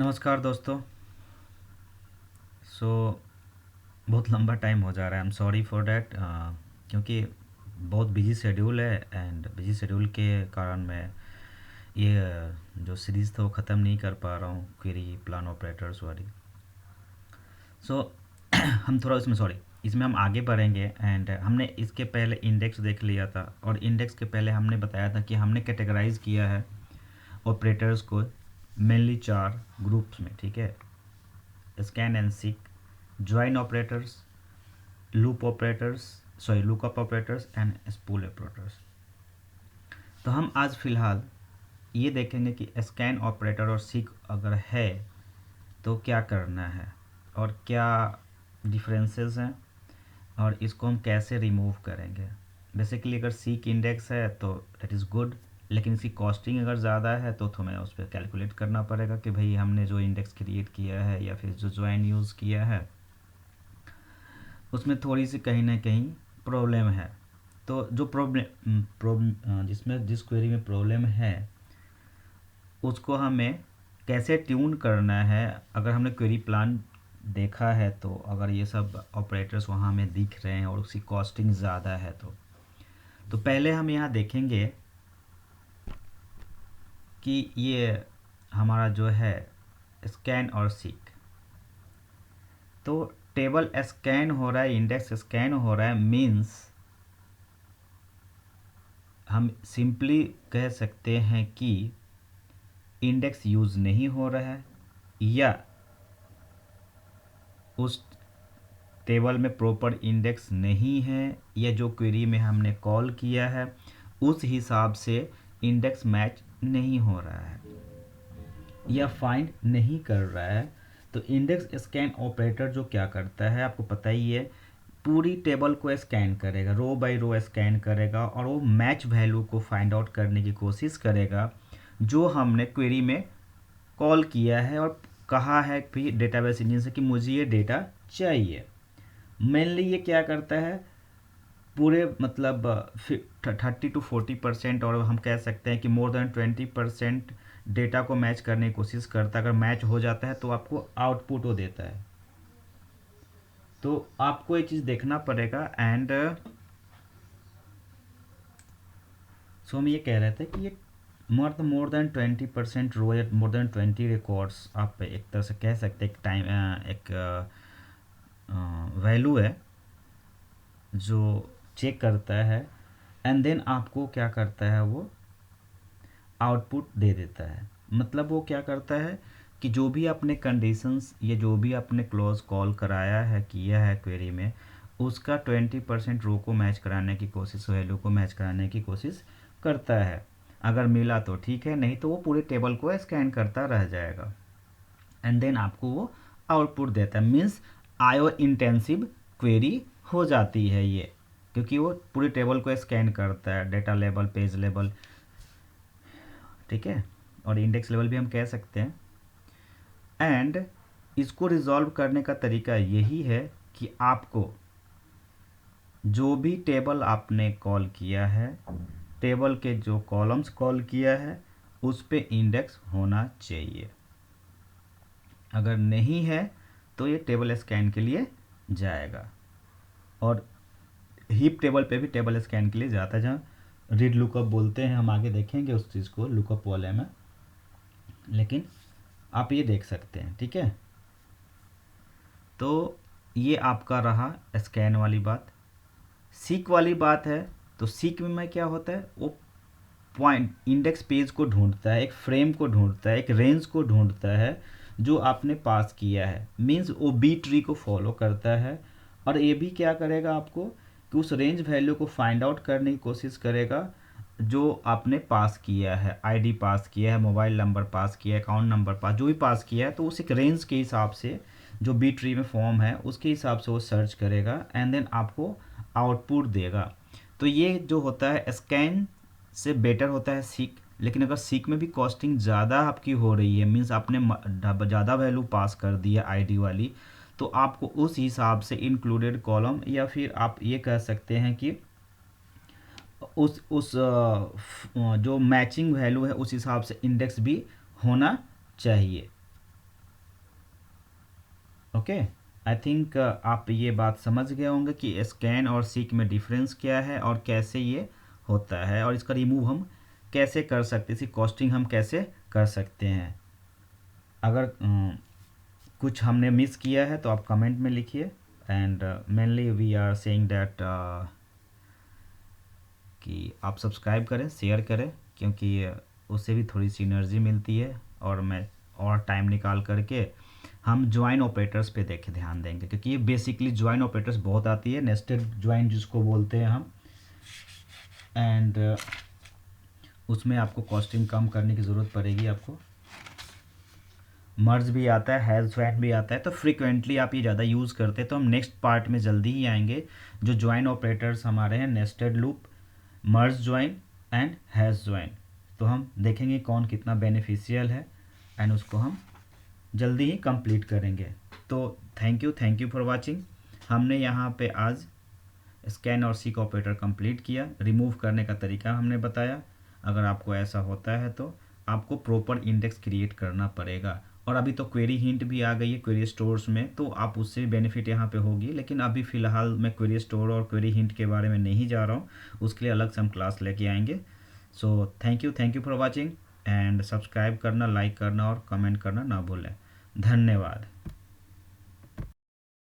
नमस्कार दोस्तों। सो बहुत लंबा टाइम हो जा रहा है। I am sorry for that, क्योंकि बहुत बिजी शेड्यूल है एंड बिजी शेड्यूल के कारण मैं ये जो सीरीज़ था वो ख़त्म नहीं कर पा रहा हूँ, क्वेरी प्लान ऑपरेटर्स वाली। सो हम थोड़ा इसमें हम आगे बढ़ेंगे। एंड हमने इसके पहले इंडेक्स देख लिया था, और इंडेक्स के पहले हमने बताया था कि हमने कैटेगराइज किया है ऑपरेटर्स को मेनली 4 ग्रुप्स में। ठीक है, scan and seek, join operators, lookup operators and spool operators। तो हम आज फिलहाल ये देखेंगे कि स्कैन ऑपरेटर और सीक अगर है तो क्या करना है और क्या डिफरेंसेस हैं, और इसको हम कैसे रिमूव करेंगे। बेसिकली अगर सीक इंडेक्स है तो दैट इज़ गुड, लेकिन इसकी कॉस्टिंग अगर ज़्यादा है तो हमें उस पर कैलकुलेट करना पड़ेगा कि भाई हमने जो इंडेक्स क्रिएट किया है या फिर जो ज्वाइन यूज़ किया है उसमें थोड़ी सी कहीं ना कहीं प्रॉब्लम है। तो जो प्रॉब्लम प्रॉब्लम जिसमें जिस क्वेरी में प्रॉब्लम है उसको हमें कैसे ट्यून करना है। अगर हमने क्वेरी प्लान देखा है तो अगर ये सब ऑपरेटर्स वहाँ हमें दिख रहे हैं और उसकी कॉस्टिंग ज़्यादा है तो पहले हम यहाँ देखेंगे कि ये हमारा जो है स्कैन और सीक। तो टेबल स्कैन हो रहा है, इंडेक्स स्कैन हो रहा है, मीन्स हम सिंपली कह सकते हैं कि इंडेक्स यूज़ नहीं हो रहा है, या उस टेबल में प्रॉपर इंडेक्स नहीं है, या जो क्वेरी में हमने कॉल किया है उस हिसाब से इंडेक्स मैच नहीं हो रहा है या फाइंड नहीं कर रहा है। तो इंडेक्स स्कैन ऑपरेटर जो क्या करता है आपको पता ही है, पूरी टेबल को स्कैन करेगा, रो बाय रो स्कैन करेगा, और वो मैच वैल्यू को फाइंड आउट करने की कोशिश करेगा जो हमने क्वेरी में कॉल किया है और कहा है कि डेटाबेस इंजन से कि मुझे ये डेटा चाहिए। मेनली ये क्या करता है, पूरे मतलब 30 to 40%, और हम कह सकते हैं कि मोर देन 20% डेटा को मैच करने की कोशिश करता है। अगर मैच हो जाता है तो आपको आउटपुट वो देता है। तो आपको ये चीज़ देखना पड़ेगा। एंड सो हम ये कह रहे थे कि ये मोर देन 20% रो या मोर देन 20 रिकॉर्ड्स, आप एक तरह से कह सकते हैं एक टाइम एक वैल्यू है जो चेक करता है, एंड देन आपको क्या करता है, वो आउटपुट दे देता है। मतलब वो क्या करता है कि जो भी आपने कंडीशंस या जो भी आपने क्लोज कॉल कराया है, किया है क्वेरी में, उसका 20% रो को मैच कराने की कोशिश, वैल्यू को मैच कराने की कोशिश करता है। अगर मिला तो ठीक है, नहीं तो वो पूरे टेबल को स्कैन करता रह जाएगा, एंड देन आपको वो आउटपुट देता है। मीन्स आईओ इंटेंसिव क्वेरी हो जाती है ये, क्योंकि वो पूरी टेबल को स्कैन करता है, डेटा लेवल, पेज लेवल, ठीक है, और इंडेक्स लेवल भी हम कह सकते हैं। एंड इसको रिजॉल्व करने का तरीका यही है कि आपको जो भी टेबल आपने कॉल किया है, टेबल के जो कॉलम्स कॉल किया है उस पे इंडेक्स होना चाहिए। अगर नहीं है तो ये टेबल स्कैन के लिए जाएगा, और हीप टेबल पे भी टेबल स्कैन के लिए जाता है, जहाँ रीड लुकअप बोलते हैं। हम आगे देखेंगे उस चीज़ को लुकअप वाले में, लेकिन आप ये देख सकते हैं। ठीक है, तो ये आपका रहा स्कैन वाली बात। सीक वाली बात है, तो सीक में क्या होता है, वो पॉइंट इंडेक्स पेज को ढूंढता है, एक फ्रेम को ढूंढता है, एक रेंज को ढूंढता है जो आपने पास किया है। मीन्स वो बी ट्री को फॉलो करता है, और ये भी क्या करेगा आपको कि उस रेंज वैल्यू को फाइंड आउट करने की कोशिश करेगा जो आपने पास किया है, आईडी पास किया है, मोबाइल नंबर पास किया है, अकाउंट नंबर पास, जो भी पास किया है, तो उस एक रेंज के हिसाब से जो बी ट्री में फॉर्म है उसके हिसाब से वो सर्च करेगा, एंड देन आपको आउटपुट देगा। तो ये जो होता है स्कैन से बेटर होता है सीक। लेकिन अगर सीक में भी कॉस्टिंग ज़्यादा आपकी हो रही है, मीन्स आपने ज़्यादा वैल्यू पास कर दिया आईडी वाली, तो आपको उस हिसाब से इंक्लूडेड कॉलम, या फिर आप ये कह सकते हैं कि उस जो मैचिंग वैल्यू है उस हिसाब से इंडेक्स भी होना चाहिए। ओके, आई थिंक आप ये बात समझ गए होंगे कि स्कैन और सीक में डिफरेंस क्या है और कैसे ये होता है, और इसका रिमूव हम कैसे कर सकते हैं, इसकी कॉस्टिंग हम कैसे कर सकते हैं। अगर कुछ हमने मिस किया है तो आप कमेंट में लिखिए। And mainly we are saying that कि आप सब्सक्राइब करें, शेयर करें, क्योंकि उससे भी थोड़ी सी एनर्जी मिलती है, और मैं और टाइम निकाल करके हम ज्वाइन ऑपरेटर्स पे देखे ध्यान देंगे, क्योंकि ये बेसिकली ज्वाइन ऑपरेटर्स बहुत आती है, नेस्टेड ज्वाइन जिसको बोलते हैं हम। एंड उसमें आपको कॉस्टिंग कम करने की ज़रूरत पड़ेगी आपको। मर्ज भी आता है, हैज़ ज्वाइन भी आता है, तो फ्रीक्वेंटली आप ये ज़्यादा यूज़ करते हैं, तो हम नेक्स्ट पार्ट में जल्दी ही आएंगे। जो ज्वाइन ऑपरेटर्स हमारे हैं, nested loop, merge join and has join, तो हम देखेंगे कौन कितना बेनिफिशियल है, एंड उसको हम जल्दी ही कंप्लीट करेंगे। तो थैंक यू फॉर वाचिंग। हमने यहाँ पे आज स्कैन और सीक ऑपरेटर कंप्लीट किया, रिमूव करने का तरीका हमने बताया। अगर आपको ऐसा होता है तो आपको प्रॉपर इंडेक्स क्रिएट करना पड़ेगा। और अभी तो क्वेरी हिंट भी आ गई है क्वेरी स्टोर्स में, तो आप उससे भी बेनिफिट यहाँ पे होगी, लेकिन अभी फ़िलहाल मैं क्वेरी स्टोर और क्वेरी हिंट के बारे में नहीं जा रहा हूँ, उसके लिए अलग से हम क्लास लेके आएंगे। So thank you for watching, and subscribe करना, लाइक करना और कमेंट करना ना भूलें। धन्यवाद।